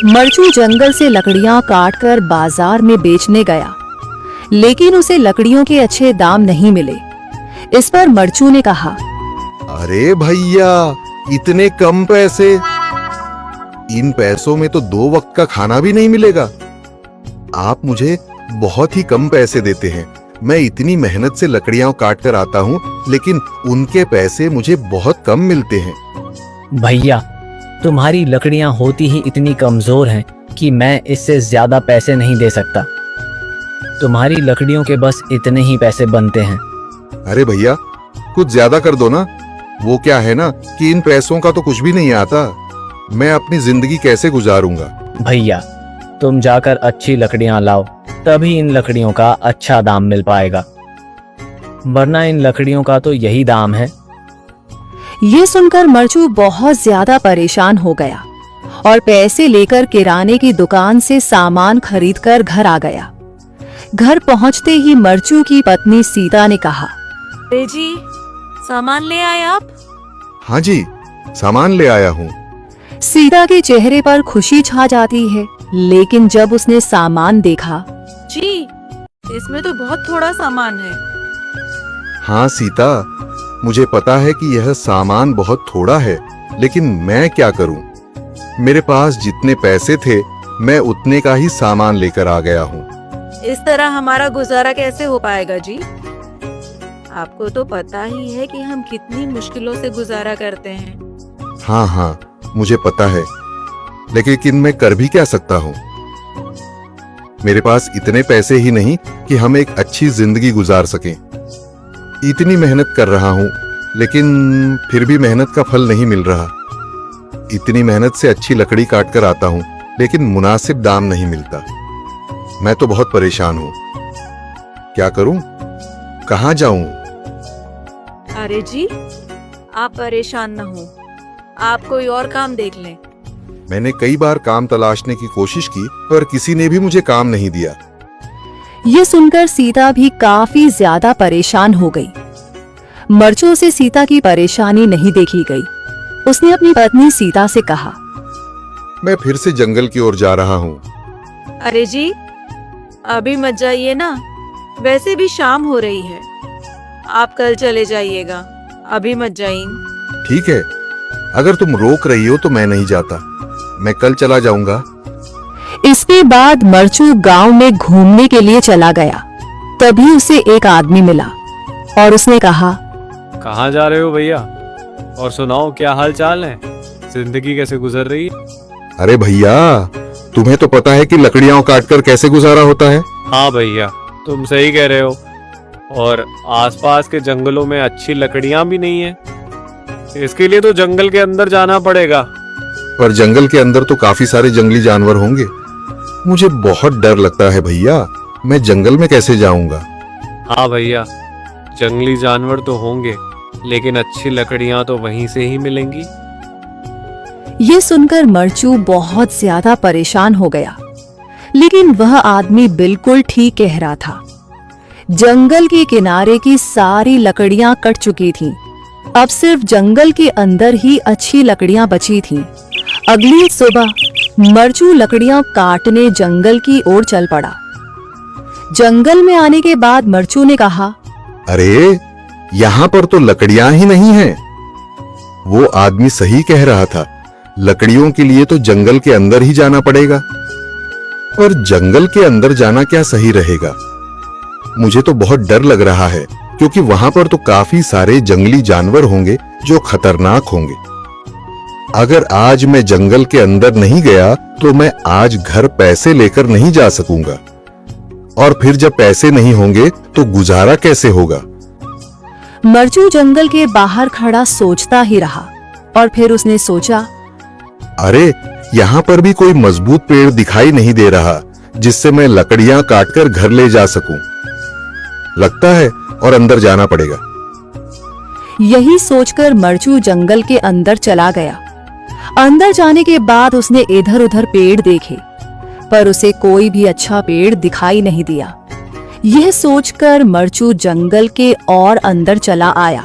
मरचू जंगल से लकड़ियां काटकर बाजार में बेचने गया, लेकिन उसे लकड़ियों के अच्छे दाम नहीं मिले। इस पर मरचू ने कहा, अरे भैया, इतने कम पैसे? इन पैसों में तो 2 वक्त का खाना भी नहीं मिलेगा। आप मुझे बहुत ही कम पैसे देते हैं। मैं इतनी मेहनत से लकड़ियां काट कर आता हूँ, लेकिन उनके पैसे मुझे बहुत कम मिलते हैं। भैया, तुम्हारी लकड़ियां होती ही इतनी कमजोर हैं कि मैं इससे ज्यादा पैसे नहीं दे सकता। तुम्हारी लकड़ियों के बस इतने ही पैसे बनते हैं। अरे भैया, कुछ ज्यादा कर दो ना। वो क्या है ना कि इन पैसों का तो कुछ भी नहीं आता। मैं अपनी जिंदगी कैसे गुजारूंगा? भैया, तुम जाकर अच्छी लकड़ियां लाओ, तभी इन लकड़ियों का अच्छा दाम मिल पाएगा, वरना इन लकड़ियों का तो यही दाम है। ये सुनकर मरचू बहुत ज्यादा परेशान हो गया और पैसे लेकर किराने की दुकान से सामान खरीदकर घर आ गया। घर पहुंचते ही मरचू की पत्नी सीता ने कहा, अरे जी, सामान ले आए आप? हाँ जी, सामान ले आया हूँ। सीता के चेहरे पर खुशी छा जाती है, लेकिन जब उसने सामान देखा, जी, इसमें तो बहुत थोड़ा सामान है। हाँ सीता, मुझे पता है कि यह सामान बहुत थोड़ा है, लेकिन मैं क्या करूं? मेरे पास जितने पैसे थे, मैं उतने का ही सामान लेकर आ गया हूँ। इस तरह हमारा गुजारा कैसे हो पाएगा जी? आपको तो पता ही है कि हम कितनी मुश्किलों से गुजारा करते हैं। हाँ, मुझे पता है, लेकिन मैं कर भी क्या सकता हूँ? मेरे पास इतने पैसे ही नहीं कि हम एक अच्छी जिंदगी गुजार सकें। इतनी मेहनत कर रहा हूँ, लेकिन फिर भी मेहनत का फल नहीं मिल रहा। इतनी मेहनत से अच्छी लकड़ी काट कर आता हूँ, लेकिन मुनासिब दाम नहीं मिलता। मैं तो बहुत परेशान हूँ। क्या करूँ? कहाँ जाऊँ? अरे जी, आप परेशान न हो, आप कोई और काम देख लें। मैंने कई बार काम तलाशने की कोशिश की, पर किसी ने भी मुझे काम नहीं दिया। ये सुनकर सीता भी काफी ज्यादा परेशान हो गई। मरचू से सीता की परेशानी नहीं देखी गई। उसने अपनी पत्नी सीता से कहा, मैं फिर से जंगल की ओर जा रहा हूँ। अरे जी, अभी मत जाइए ना, वैसे भी शाम हो रही है। आप कल चले जाइएगा, अभी मत जाइए। ठीक है, अगर तुम रोक रही हो तो मैं नहीं जाता। मैं कल चला जाऊंगा। इसके बाद मरचू गांव में घूमने के लिए चला गया। तभी उसे एक आदमी मिला और उसने कहा, कहाँ जा रहे हो भैया? और सुनाओ, क्या हाल चाल है? जिंदगी कैसे गुजर रही है? अरे भैया, तुम्हें तो पता है कि लकड़ियां काटकर कैसे गुजारा होता है। हाँ भैया, तुम सही कह रहे हो। और आसपास के जंगलों में अच्छी लकड़ियां भी नहीं है। इसके लिए तो जंगल के अंदर जाना पड़ेगा। पर जंगल के अंदर तो काफी सारे जंगली जानवर होंगे। मुझे बहुत डर लगता है भैया, मैं जंगल में कैसे जाऊंगा? हाँ भैया, जंगली जानवर तो होंगे, लेकिन अच्छी लकड़ियां तो वहीं से ही मिलेंगी। ये सुनकर मरचू बहुत ज्यादा परेशान हो गया, लेकिन वह आदमी बिल्कुल ठीक कह रहा था। जंगल के किनारे की सारी लकड़ियां कट चुकी थीं। अब सिर्फ जंगल के अंदर ही अच्छी लकड़ियां बची थीं। अगली सुबह मरचू लकड़ियां काटने जंगल की ओर चल पड़ा। जंगल में आने के बाद मरचू ने कहा, अरे, यहाँ पर तो लकड़ियां ही नहीं हैं। वो आदमी सही कह रहा था, लकड़ियों के लिए तो जंगल के अंदर ही जाना पड़ेगा। और जंगल के अंदर जाना क्या सही रहेगा? मुझे तो बहुत डर लग रहा है, क्योंकि वहां पर तो काफी सारे जंगली जानवर होंगे जो खतरनाक होंगे। अगर आज मैं जंगल के अंदर नहीं गया तो मैं आज घर पैसे लेकर नहीं जा सकूंगा, और फिर जब पैसे नहीं होंगे तो गुजारा कैसे होगा? मरचू जंगल के बाहर खड़ा सोचता ही रहा और फिर उसने सोचा, अरे, यहाँ पर भी कोई मजबूत पेड़ दिखाई नहीं दे रहा जिससे मैं लकड़ियां काटकर घर ले जा सकूं। लगता है और अंदर जाना पड़ेगा। यही सोचकर मरचू जंगल के अंदर चला गया। अंदर जाने के बाद उसने इधर उधर पेड़ देखे, पर उसे कोई भी अच्छा पेड़ दिखाई नहीं दिया। यह सोचकर मरचू जंगल के और अंदर चला आया।